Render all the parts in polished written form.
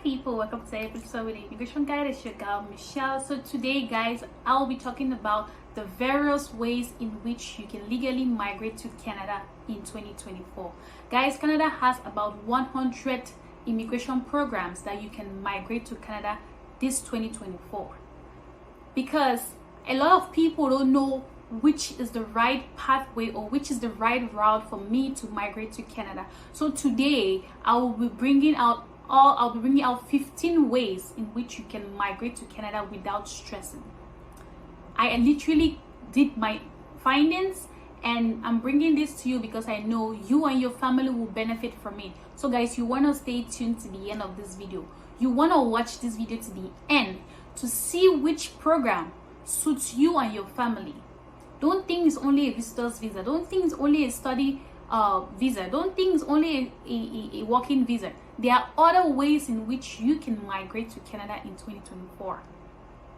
people, welcome to episode with Immigration Guide. It's your girl Michelle. So today guys, I'll be talking about the various ways in which you can legally migrate to Canada in 2024. Guys, Canada has about 100 immigration programs that you can migrate to Canada this 2024, because a lot of people don't know which is the right pathway or which is the right route for me to migrate to Canada. So today I will be bringing out 15 ways in which you can migrate to Canada without stressing. I literally did my findings and I'm bringing this to you because I know you and your family will benefit from it. So guys, you want to stay tuned to the end of this video. You want to watch this video to the end to see which program suits you and your family. Don't think it's only a visitor's visa. Don't think it's only a study visa. Don't think it's only a working visa. There are other ways in which you can migrate to Canada in 2024.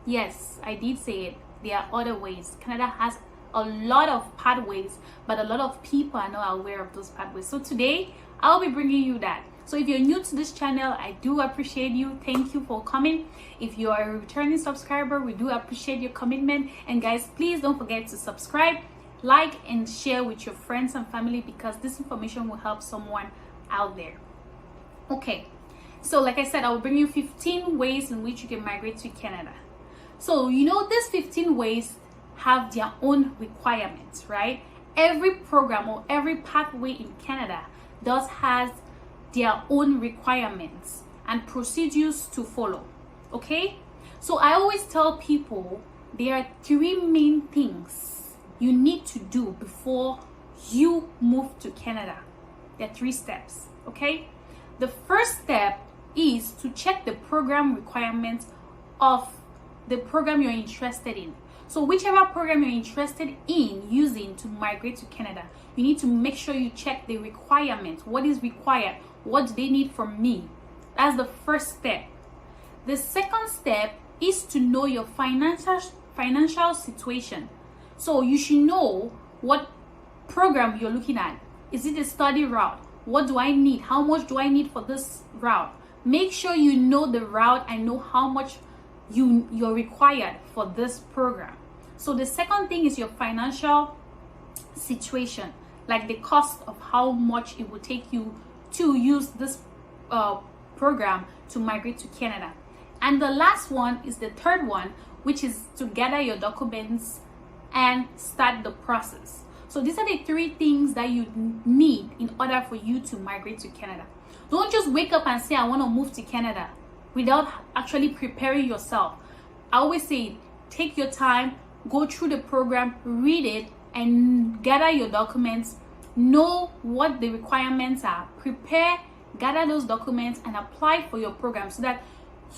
Yes, I did say it. There are other ways. Canada has a lot of pathways, but a lot of people are not aware of those pathways. So today, I'll be bringing you that. So if you're new to this channel, I do appreciate you. Thank you for coming. If you are a returning subscriber, we do appreciate your commitment. And guys, please don't forget to subscribe, like, and share with your friends and family, because this information will help someone out there. Okay, so like I said, I will bring you 15 ways in which you can migrate to Canada. So you know, these 15 ways have their own requirements, right? Every program or every pathway in Canada has their own requirements and procedures to follow. Okay, so I always tell people there are three main things you need to do before you move to Canada. There are 3 steps. Okay, the first step is to check the program requirements of the program you're interested in. So whichever program you're interested in using to migrate to Canada, you need to make sure you check the requirements. What is required? What do they need from me? That's the first step. The second step is to know your financial situation. So you should know what program you're looking at. Is it a study route? What do I need? How much do I need for this route? Make sure you know the route and know how much you're required for this program. So the second thing is your financial situation, like the cost of how much it will take you to use this program to migrate to Canada. And the last one is the third one, which is to gather your documents and start the process. So these are the 3 things that you need in order for you to migrate to Canada. Don't just wake up and say, I want to move to Canada without actually preparing yourself. I always say, take your time, go through the program, read it, and gather your documents. Know what the requirements are. Prepare, gather those documents, and apply for your program so that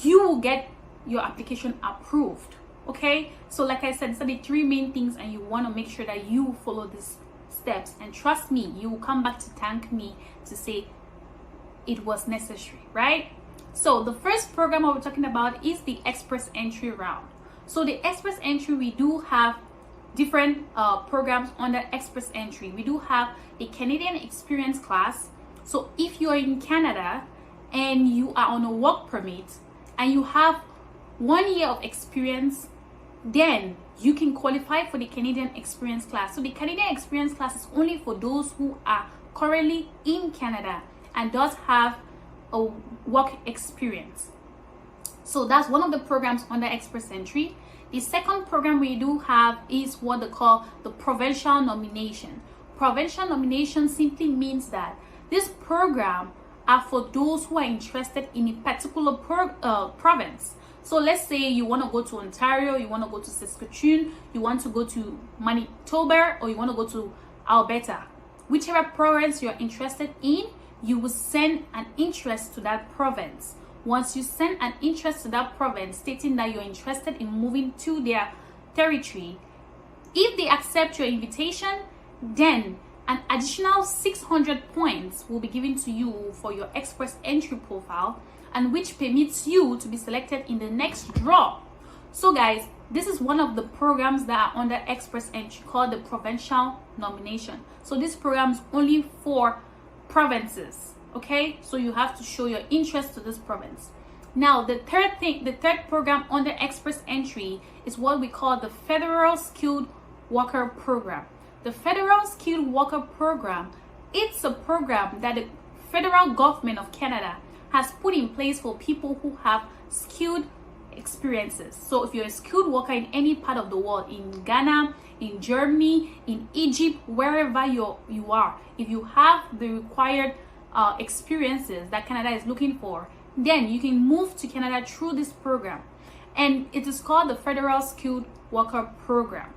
you will get your application approved. Okay, so like I said, these are the 3 main things, and you want to make sure that you follow these steps. And trust me, you will come back to thank me to say it was necessary, right? So the first program we're talking about is the express entry route. So the express entry, we do have different programs under express entry. We do have the Canadian experience class. So if you are in Canada and you are on a work permit and you have 1 year of experience, then you can qualify for the Canadian experience class. So the Canadian experience class is only for those who are currently in Canada and does have a work experience. So that's one of the programs under express entry. The second program we do have is what they call the provincial nomination. Provincial nomination simply means that this program are for those who are interested in a particular province. So let's say you want to go to Ontario, you want to go to Saskatchewan, you want to go to Manitoba, or you want to go to Alberta. Whichever province you're interested in, you will send an interest to that province. Once you send an interest to that province stating that you're interested in moving to their territory, if they accept your invitation, then an additional 600 points will be given to you for your express entry profile, and which permits you to be selected in the next draw. So guys, this is one of the programs that are under express entry called the provincial nomination. So this program is only for provinces. Okay, so you have to show your interest to this province. Now, the third program under express entry is what we call the Federal Skilled Worker Program. The Federal Skilled Worker Program, it's a program that the federal government of Canada has put in place for people who have skilled experiences. So if you're a skilled worker in any part of the world, in Ghana, in Germany, in Egypt, wherever you are, if you have the required experiences that Canada is looking for, then you can move to Canada through this program. And it is called the Federal Skilled Worker Program.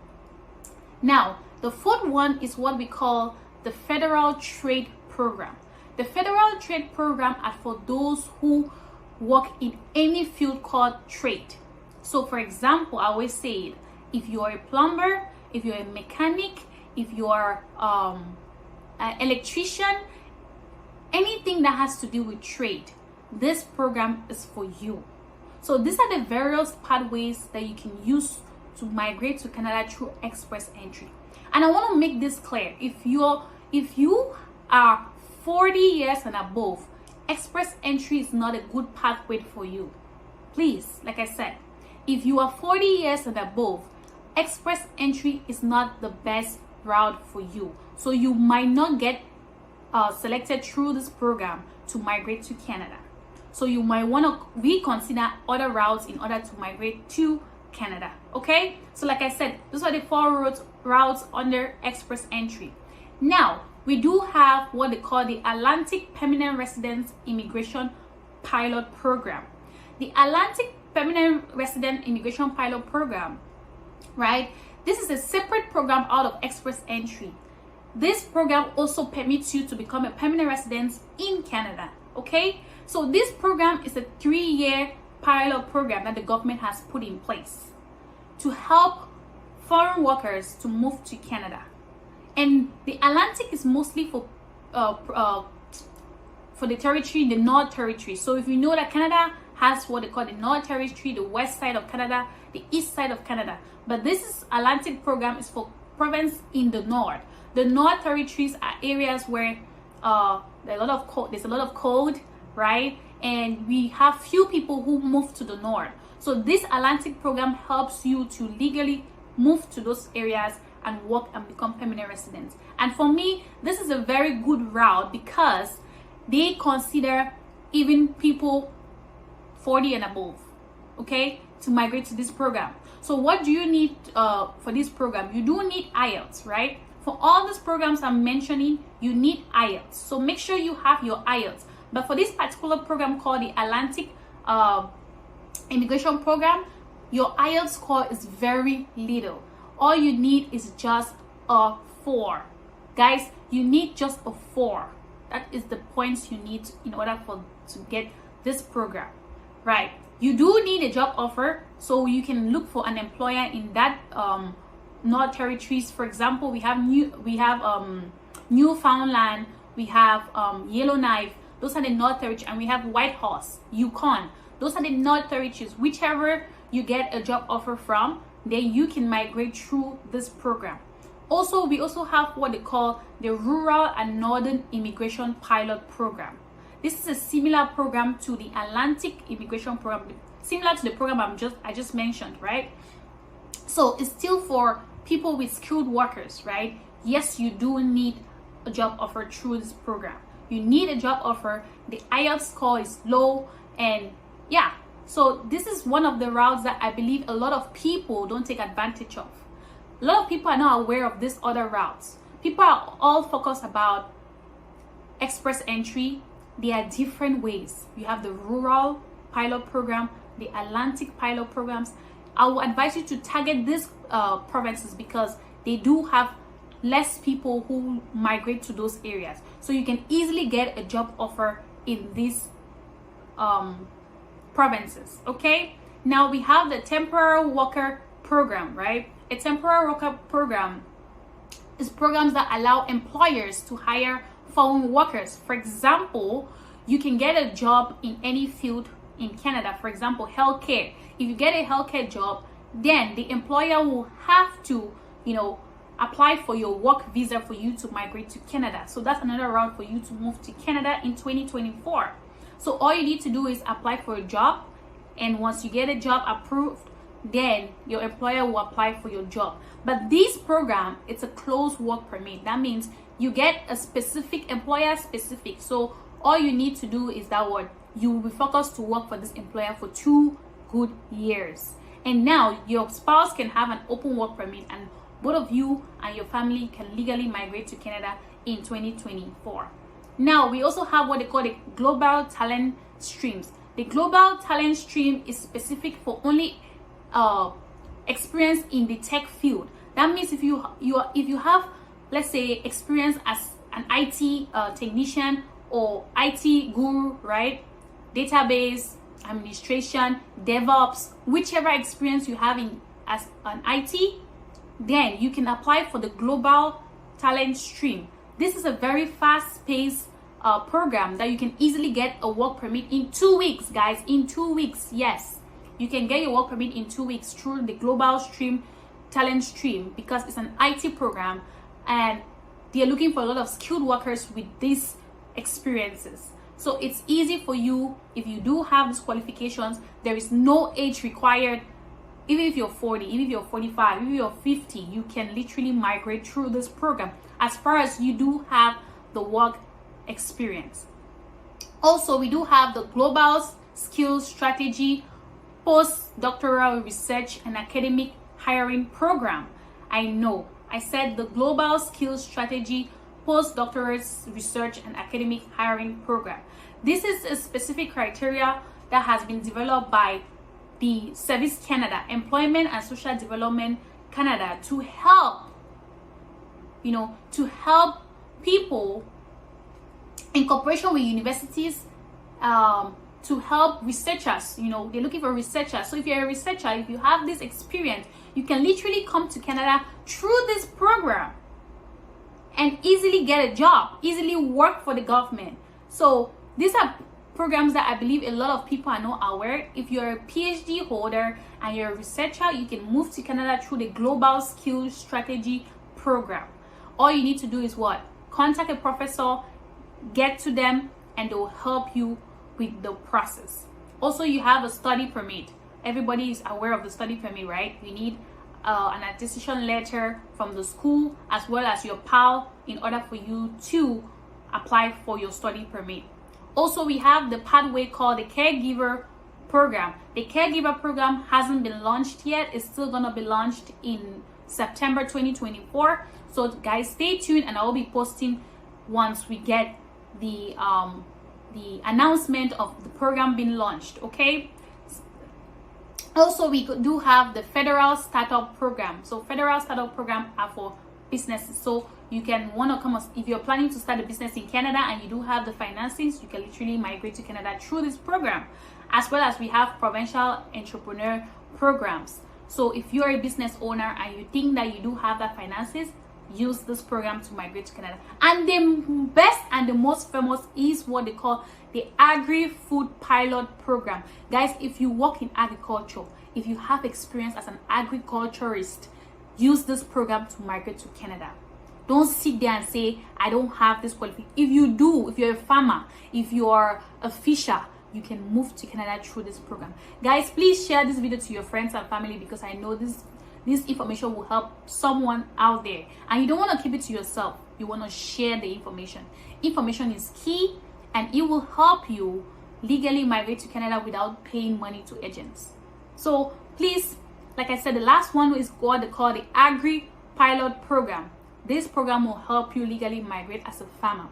Now, the fourth one is what we call the Federal Trade Program. The Federal Trade Program are for those who work in any field called trade. So for example, I always say it, if you are a plumber, if you're a mechanic, if you are an electrician, anything that has to do with trade, this program is for you. So these are the various pathways that you can use to migrate to Canada through express entry. And I want to make this clear. If you are 40 years and above, express entry is not a good pathway for you. Please, like I said, if you are 40 years and above, express entry is not the best route for you. So you might not get selected through this program to migrate to Canada. So you might want to reconsider other routes in order to migrate to Canada. Okay, so like I said, those are the 4 routes under express entry. Now we do have what they call the Atlantic Permanent Residence Immigration Pilot Program. The Atlantic Permanent Resident Immigration Pilot Program, right? This is a separate program out of express entry. This program also permits you to become a permanent resident in Canada. Okay, so this program is a 3-year pilot program that the government has put in place to help foreign workers to move to Canada. And the Atlantic is mostly for the territory, the North Territory. So if you know that Canada has what they call the North Territory, the west side of Canada, the east side of Canada, but this Atlantic program is for province in the north. The North Territories are areas where there's a lot of cold, right? And we have few people who move to the north. So this Atlantic program helps you to legally move to those areas and work and become permanent residents. And for me, this is a very good route because they consider even people 40 and above, okay, to migrate to this program. So what do you need for this program? You do need IELTS, right? For all these programs I'm mentioning, you need IELTS. So make sure you have your IELTS. But for this particular program called the Atlantic Immigration Program, your IELTS score is very little. All you need is just a 4. Guys, you need just a 4. That is the points you need in order to get this program, right? You do need a job offer, so you can look for an employer in that North Territories. For example, we have Newfoundland, we have Yellowknife. Those are the North Territories, and we have Whitehorse, Yukon. Those are the North Territories. Whichever you get a job offer from, then you can migrate through this program. Also, we also have what they call the Rural and Northern Immigration Pilot Program. This is a similar program to the Atlantic Immigration Program, similar to the program I just mentioned, right? So it's still for people with skilled workers, right? Yes, you do need a job offer through this program. You need a job offer. The IELTS score is low, and yeah. So this is one of the routes that I believe a lot of people don't take advantage of. A lot of people are not aware of these other routes. People are all focused about express entry. There are different ways. You have the rural pilot program, the Atlantic pilot programs. I will advise you to target these provinces because they do have less people who migrate to those areas. So you can easily get a job offer in these provinces. Okay, now we have the temporary worker program, right? A temporary worker program is programs that allow employers to hire foreign workers. For example, you can get a job in any field in Canada. For example, healthcare. If you get a healthcare job, then the employer will have to, apply for your work visa for you to migrate to Canada. So that's another route for you to move to Canada in 2024. So all you need to do is apply for a job, and once you get a job approved, then your employer will apply for your job. But this program, it's a closed work permit. That means you get a specific employer specific. So all you need to do is that what you will be focused to work for this employer for 2 good years. And now your spouse can have an open work permit, and both of you and your family can legally migrate to Canada in 2024. Now we also have what they call the global talent streams. The global talent stream is specific for only experience in the tech field. That means if you have, let's say, experience as an IT technician or IT guru, right? Database administration, DevOps, whichever experience you have in as an IT, then you can apply for the global talent stream. This is a very fast-paced program that you can easily get a work permit in 2 weeks, guys. In 2 weeks, yes, you can get your work permit in 2 weeks through the global stream talent stream, because it's an IT program and they're looking for a lot of skilled workers with these experiences. So it's easy for you if you do have these qualifications. There is no age required. Even if you're 40, even if you're 45, even if you're 50, you can literally migrate through this program as far as you do have the work experience. Also, we do have the Global Skills Strategy Postdoctoral Research and Academic Hiring Program. I know I said the Global Skills Strategy Postdoctoral Research and Academic Hiring Program. This is a specific criteria that has been developed by the Service Canada, Employment and Social Development Canada, to help, to help people in cooperation with universities, to help researchers. They're looking for researchers. So if you're a researcher, if you have this experience, you can literally come to Canada through this program and easily get a job, easily work for the government. So these are programs that I believe a lot of people are not aware. If you're a PhD holder and you're a researcher, you can move to Canada through the Global Skills Strategy Program. All you need to do is what? Contact a professor, get to them, and they will help you with the process. Also, you have a study permit. Everybody is aware of the study permit, right? You need an attestation letter from the school as well as your PAL in order for you to apply for your study permit. Also, we have the pathway called the Caregiver Program. The Caregiver Program hasn't been launched yet. It's still going to be launched in September 2024. So guys, stay tuned, and I will be posting once we get the announcement of the program being launched, okay? Also, we do have the Federal Startup Program. So Federal Startup Program are for businesses. So you can want to come, if you're planning to start a business in Canada and you do have the finances, you can literally migrate to Canada through this program. As well as we have provincial entrepreneur programs. So if you're a business owner and you think that you do have that finances, use this program to migrate to Canada. And the best and the most famous is what they call the Agri-Food Pilot Program. Guys, if you work in agriculture, if you have experience as an agriculturist, use this program to migrate to Canada. Don't sit there and say, I don't have this qualification. If you do, if you're a farmer, if you're a fisher, you can move to Canada through this program. Guys, please share this video to your friends and family, because I know this information will help someone out there. And you don't want to keep it to yourself. You want to share the information. Information is key, and it will help you legally migrate to Canada without paying money to agents. So please, like I said, the last one is what they call the Agri Pilot Program. This program will help you legally migrate as a farmer.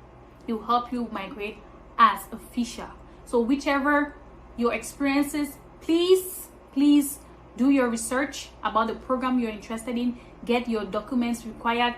It will help you migrate as a fisher. So whichever your experiences, please do your research about the program you're interested in. Get your documents required.